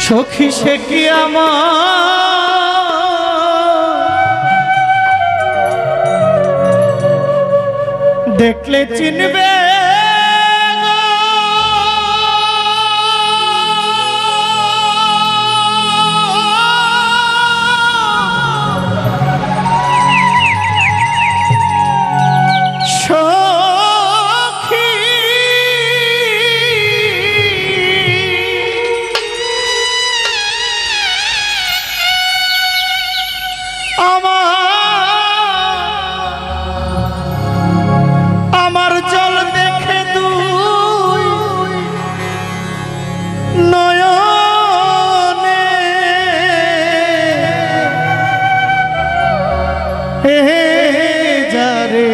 সখী সে কি আমার দেখলে চিনবে আমার জল দেখে দুই নয়নে হে যারে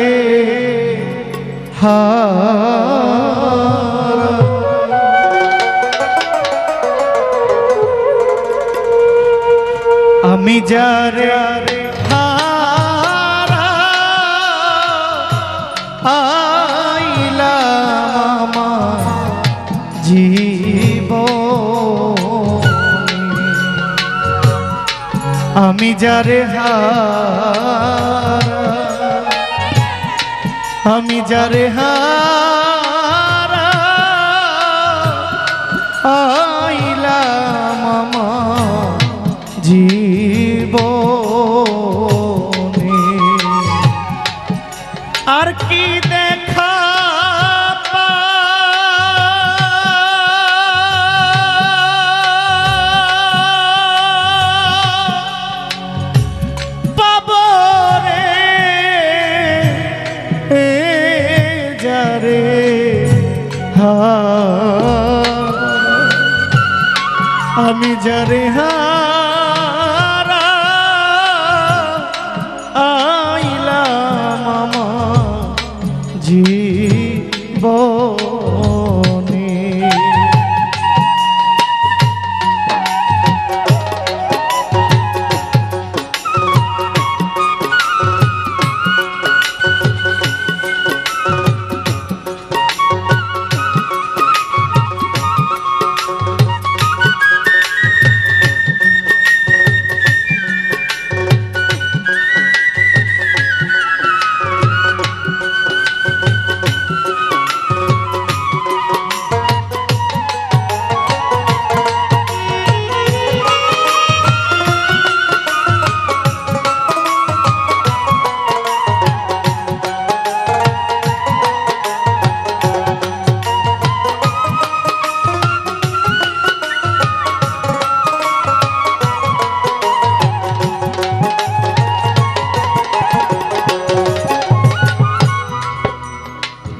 আমি যারে আইলাম জীবনে আমি যারে আমি যারে আইলাম আমার জীবনে আর কি দেখা পাবো রে যারে আমি যারে আইলাম আমার জীবনে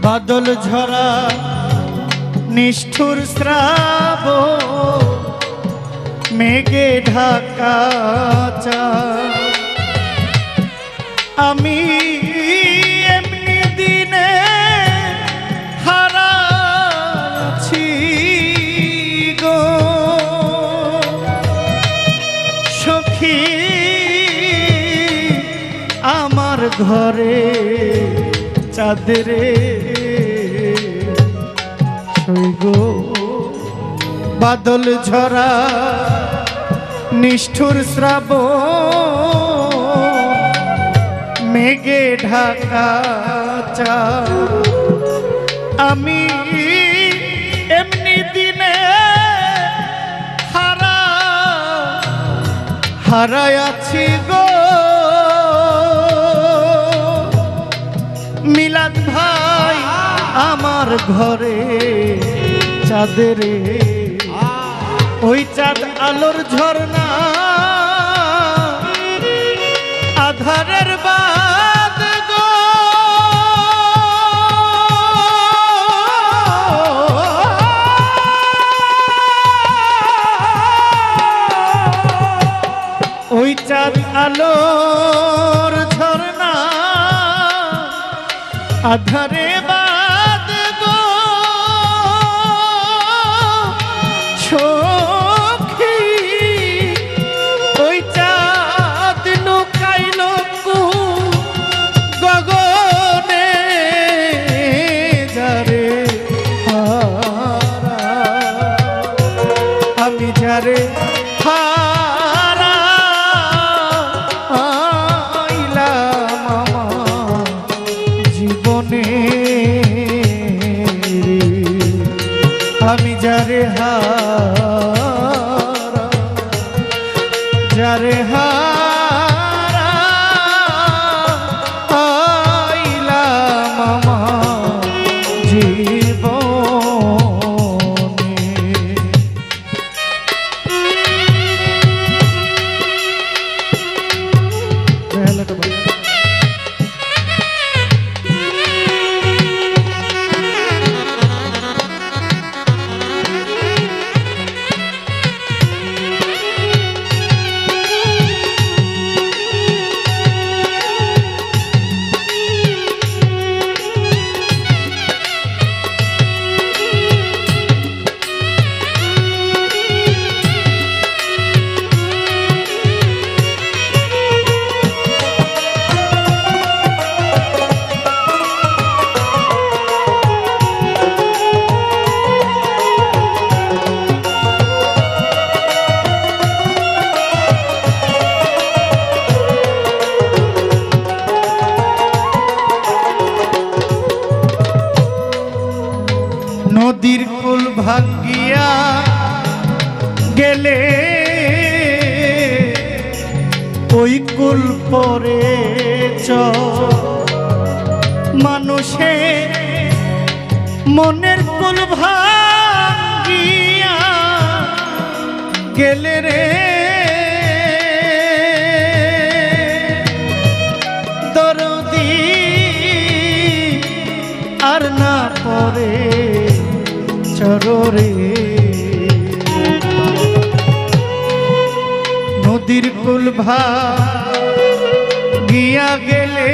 বাদল ঝরা নিষ্ঠুর শ্রাবণ মেঘে ঢাকা আমি এমনি দিনে হারাছি গো সখী আমার ঘরে চাঁদরে গো বাদল ঝরা নিষ্ঠুর শ্রাবণ মেঘে ঢাকা আমি এমনি দিনে হারায়াছি গো মিলাদ ভাই আমার ঘরে চাঁদরে ওই চাঁদ আলোর ঝর্ণা আধারের বাদ গো ওই চাঁদ আলোর ঝর্ণা আধারে বাদ গো সখী ওই চাঁদ লুকাইল গগনে যারে আমি যারে হারাইলাম আমার জীবনে আমি যারে হারাইলাম আমার জীবনে নদীর কুল ভাঙ্গিয়া গেলে ওই কুল পরে মানুষে মনের কুল ভাঙ্গিয়া গেলে রে দরদি আর না পরে চররে নদীর কুল ভাঙ্গিয়া গেলে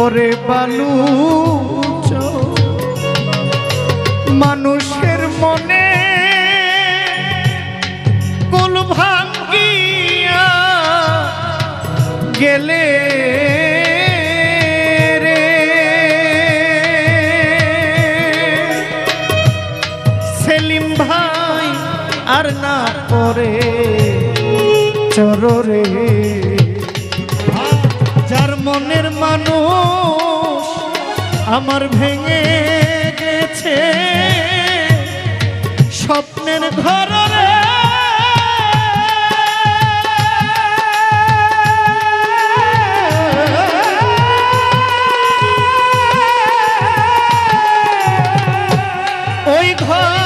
ওরে বালু মানুষের মনে কুল ভাঙ্গিয়া গেলে আর না পরে চররে যার মনের মানুষ আমার ভেঙে গেছে স্বপ্নের ঘরে ওই ঘর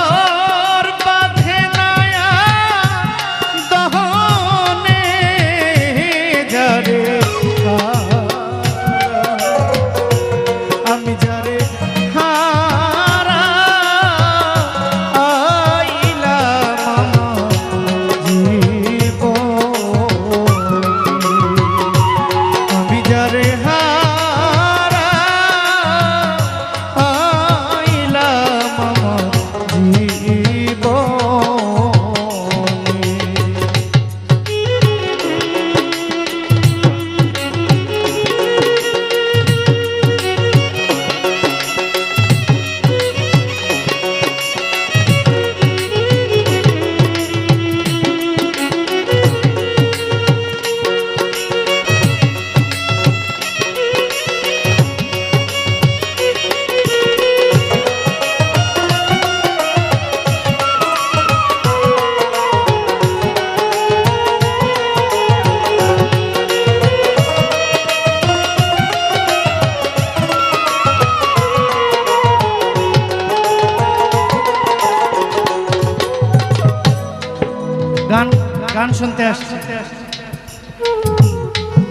গান শুনতে আসছে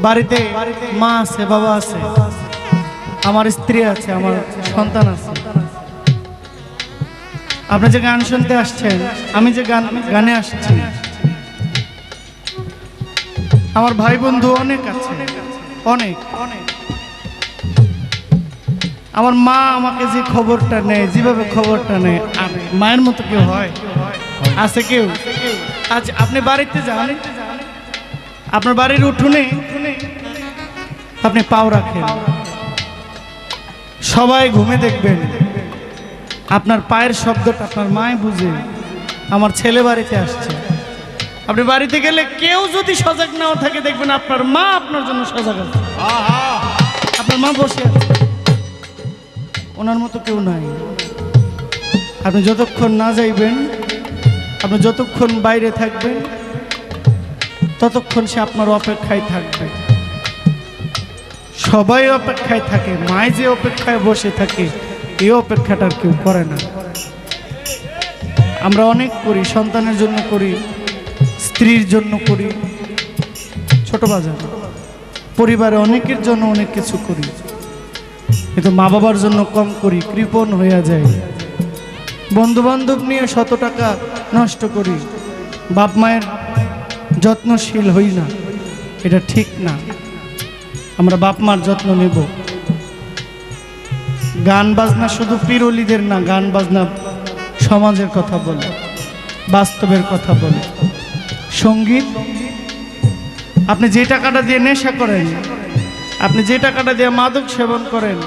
বাড়িতে মা আছে বাবা আছে আমার স্ত্রী আছে আমার সন্তান আছে আপনি যে গান শুনতে আসছেন আমি যে গানে আসছি আমার ভাই বন্ধু অনেক আছে অনেক আমার মা আমাকে যে খবরটা নেয় যেভাবে খবরটা নেয় মায়ের মতো কেউ হয় আছে কেউ আজ আপনি বাড়িতে যান আপনার বাড়ির উঠোনে আপনি পাও রাখেন সবাই ঘুমে দেখবেন আপনার পায়ের শব্দটা আপনার মায় বুঝে আমার ছেলে বাড়িতে আসছে। আপনি বাড়িতে গেলে কেউ যদি সজাগ নাও থাকে, দেখবেন আপনার মা আপনার জন্য সজাগ আছে। আপনার মা বসে আছে, ওনার মতো কেউ নাই। আপনি যতক্ষণ না যাইবেন, আপনি যতক্ষণ বাইরে থাকবেন, ততক্ষণ সে আপনার অপেক্ষায় থাকবে। সবাই অপেক্ষায় থাকে, মায় যে অপেক্ষায় বসে থাকে এই অপেক্ষাটা কেউ করে না। আমরা অনেক করি, সন্তানের জন্য করি, স্ত্রীর জন্য করি, ছোট বাজার পরিবারে অনেকের জন্য অনেক কিছু করি, কিন্তু মা বাবার জন্য কম করি, কৃপণ হয়ে যায়। বন্ধু বান্ধব নিয়ে শত টাকা নষ্ট করি, বাপ মায়ের যত্নশীল হই না, এটা ঠিক না। আমরা বাপ মার যত্ন নেব। গান বাজনা শুধু পিরোলিদের না, গান বাজনা সমাজের কথা বলে, বাস্তবের কথা বলে। সঙ্গীত, আপনি যে টাকাটা দিয়ে নেশা করেন, আপনি যে টাকাটা দিয়ে মাদক সেবন করেন,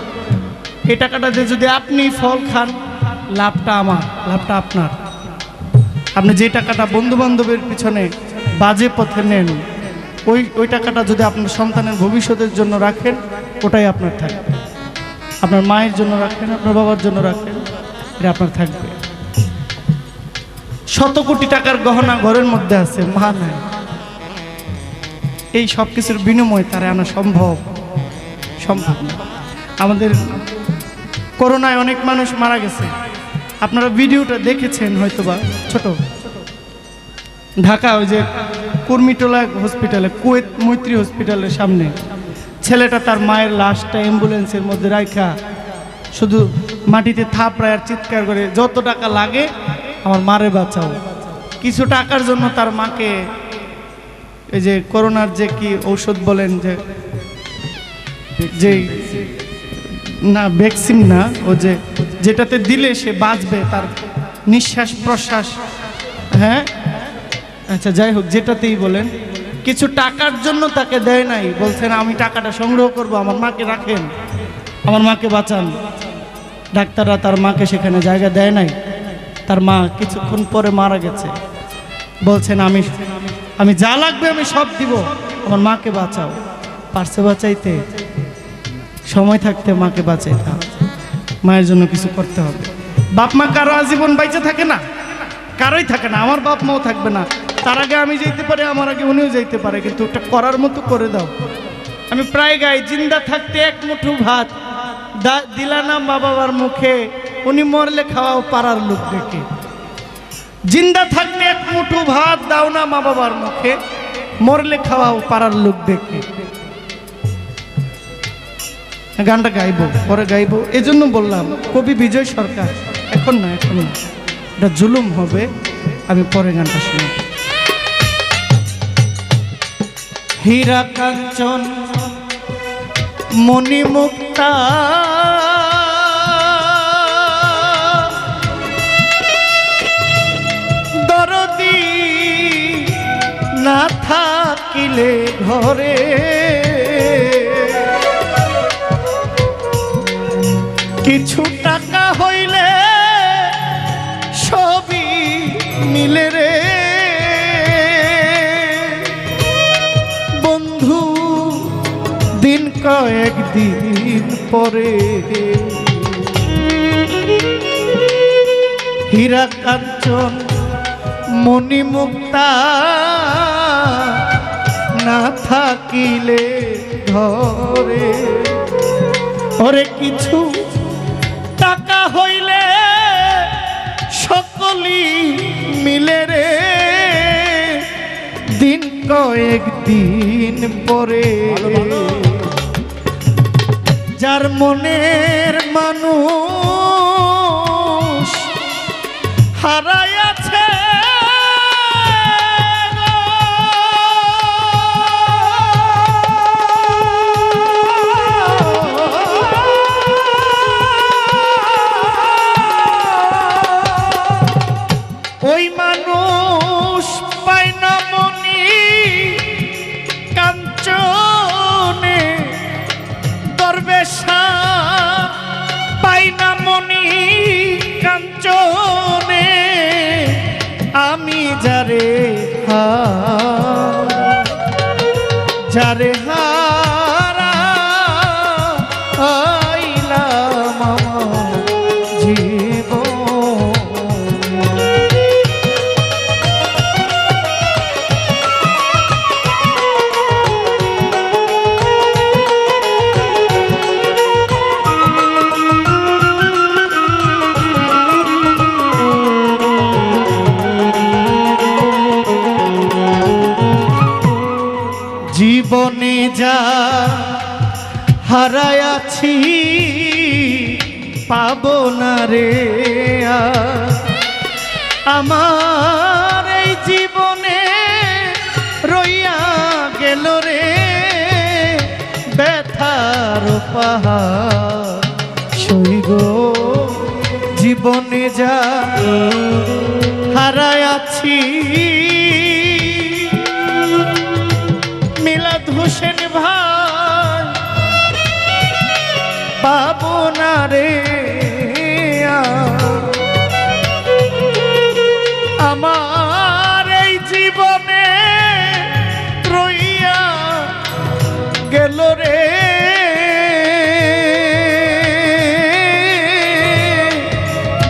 এই টাকাটা দিয়ে যদি আপনি ফল খান, লাভটা আমার, লাভটা আপনার। আপনি যে টাকাটা বন্ধু বান্ধবের পিছনে বাজে পথে নেন, ওই টাকাটা যদি আপনার সন্তানের ভবিষ্যতের জন্য রাখেন, ওটাই আপনার থাকবে। আপনার মায়ের জন্য রাখেন, আপনার বাবার জন্য রাখেন, এটা আপনার থাকবে। শত কোটি টাকার গহনা ঘরের মধ্যে আছে, মা নাই। এই সব কিছুর বিনিময়ে তারা আনা সম্ভব না। আমাদের করোনায় অনেক মানুষ মারা গেছে, আপনারা ভিডিওটা দেখেছেন হয়তোবা। ছোট ঢাকা, ওই যে কুর্মিটোলা হসপিটালে, কুয়েত মৈত্রী হসপিটালের সামনে ছেলেটা তার মায়ের লাশটা অ্যাম্বুলেন্সের মধ্যে রাখা শুধু মাটিতে থাপড়ায় আর চিৎকার করে, যত টাকা লাগে আমার মারে বাঁচাও। কিছু টাকার জন্য তার মাকে, এই যে করোনার যে কি ঔষধ বলেন, যে না ভ্যাকসিন না, ও যেটাতে দিলে সে বাঁচবে, তার নিঃশ্বাস প্রশ্বাস, হ্যাঁ আচ্ছা যাই হোক, যেটাতেই বলেন, কিছু টাকার জন্য তাকে দেয় নাই। বলছেন আমি টাকাটা সংগ্রহ করব, আমার মাকে রাখেন, আমার মাকে বাঁচান। ডাক্তাররা তার মাকে সেখানে জায়গা দেয় নাই। তার মা কিছুক্ষণ পরে মারা গেছে। বলছেন আমি যা লাগবে আমি সব দিব, আমার মাকে বাঁচাও। পারছে বাঁচাইতে? সময় থাকতে মাকে বাঁচাইতে হবে, মায়ের জন্য কিছু করতে হবে। বাপ মা কারো আজীবন বাইচে থাকে না, কারোই থাকে না। আমার বাপ মাও থাকবে না, তার আগে আমি যেতে পারি, আমার আগে উনিও যেতে পারে, কিন্তু ওটা করার মতো করে দাও। আমি প্রায় গাই, জিন্দা থাকতে এক মুঠো ভাত দিলা না মা বাবার মুখে, উনি মরলে খাওয়াও পাড়ার লোক দেখে। জিন্দা থাকতে এক মুঠো ভাত দাও না মা বাবার মুখে, মরলে খাওয়াও পাড়ার লোক দেখে। গানটা গাইবো, পরে গাইবো, এজন্য বললাম কবি বিজয় সরকার। এখন না, এটা জুলুম হবে, আমি পরে গানটা শুনি। হীরা কাঞ্চন মণিমুক্তা দরদি না থাকিলে ঘরে, কিছু টাকা হইলে সবই মিলে রে বন্ধু, দিন কয়েকদিন পরে। হীরা কাঞ্চন মণিমুক্তা না থাকিলে ঘরে, ওরে কিছু টাকা হইলে সকলি মিলে রে দিন কয়েকদিন পরে। যার মনের মানুষ হারাইয়াছে ওই মানুষ পায় না মনি কাঞ্চনে, দরবেশা পায় না মনি হারায়াছি পাবো না রে আর। আমার এই জীবনে রইয়া গেল রে ব্যথার পাহাড় সইগ জীবনে যা হারায়াছি। মিলাদ হোসেন ভাই পাবো না রে আর। আমার এই জীবনে রইয়া গেল রে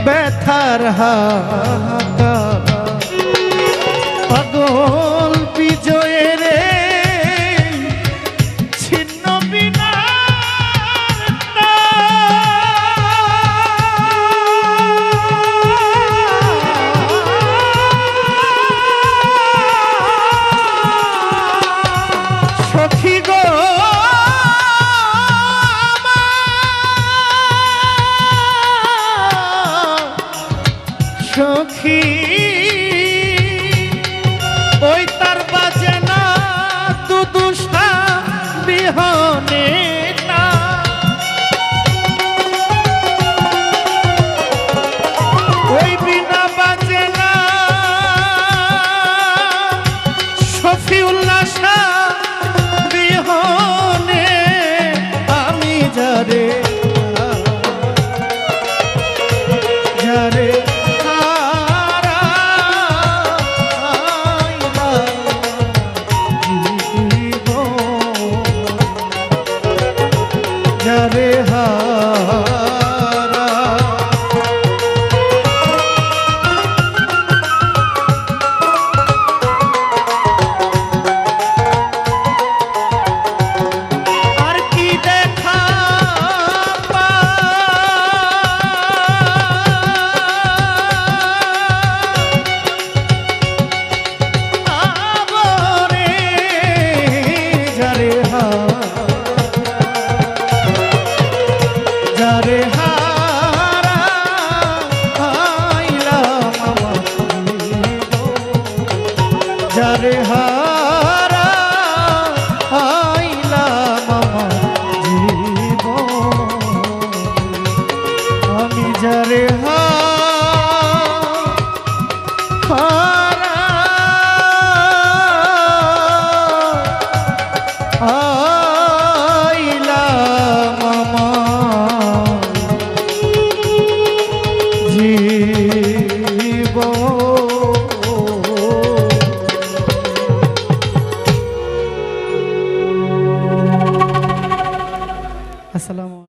ব্যথার হাহাকার। পাগল বিজয়ের ছিন্ন বিনার সখী গো সখী ওই তার বাজে না দুদুষা বিহনে না। ওই বিনা বাজে না শফিউল্লাহ বিহনে আমি যারে যারে যারে হারা আর কি দেখা পাবো রে যারে যারে হারা আইলাম আমার যারে হারা আইলাম আমার জীবন আমি যারে